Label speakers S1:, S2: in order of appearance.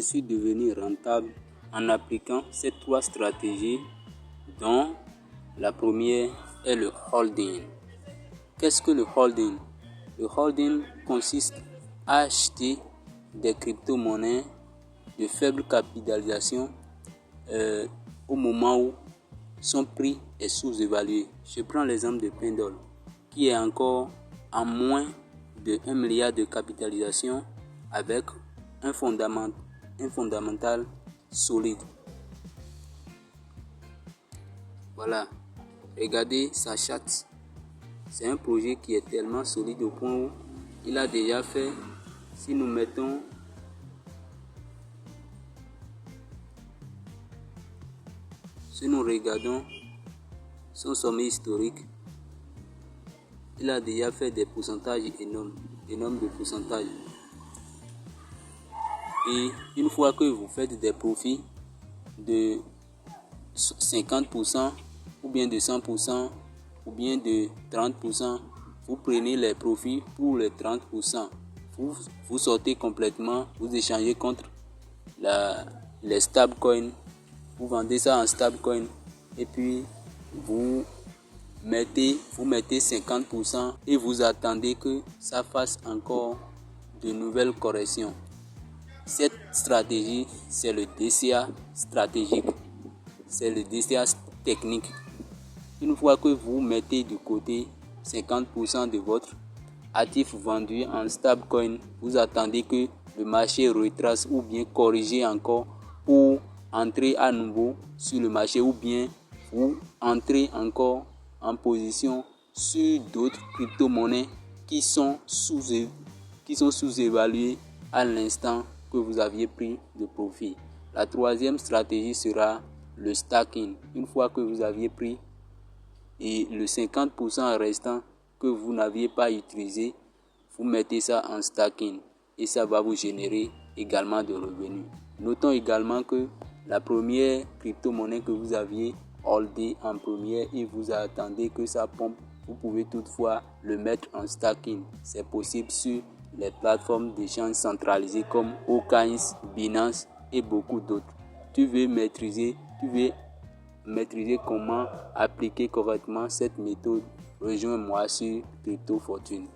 S1: suis devenu rentable en appliquant ces 3 stratégies, dont la première est le holding. Qu'est-ce que le holding? Le holding consiste à acheter des crypto-monnaies de faible capitalisation au moment où son prix est sous-évalué. Je prends l'exemple de Pendle, qui est encore à moins de 1 milliard de capitalisation avec un fondamental solide. Voilà, regardez sa charte. C'est un projet qui est tellement solide au point où il a déjà fait, si nous regardons son sommet historique, il a déjà fait des pourcentages énormes de pourcentages. Et une fois que vous faites des profits de 50% ou bien de 100% ou bien de 30%, vous prenez les profits pour les 30%. Vous sortez complètement, vous échangez contre les stablecoins, vous vendez ça en stablecoin et puis vous mettez 50% et vous attendez que ça fasse encore de nouvelles corrections. Cette stratégie, c'est le DCA stratégique, c'est le DCA technique. Une fois que vous mettez de côté 50% de votre actif vendu en stablecoin, vous attendez que le marché retrace ou bien corrige encore pour entrer à nouveau sur le marché, ou bien vous entrez encore en position sur d'autres crypto-monnaies qui sont sous-évaluées à l'instant que vous aviez pris de profit. La troisième stratégie sera le stacking. Une fois que vous aviez pris et le 50% restant que vous n'aviez pas utilisé, vous mettez ça en stacking et ça va vous générer également de revenus. Notons également que la première crypto-monnaie que vous aviez holdé en première et vous attendez que ça pompe, vous pouvez toutefois le mettre en stacking. C'est possible sur les plateformes d'échange centralisées comme OKX, Binance et beaucoup d'autres. Tu veux maîtriser comment appliquer correctement cette méthode, rejoins-moi sur Crypto Fortune.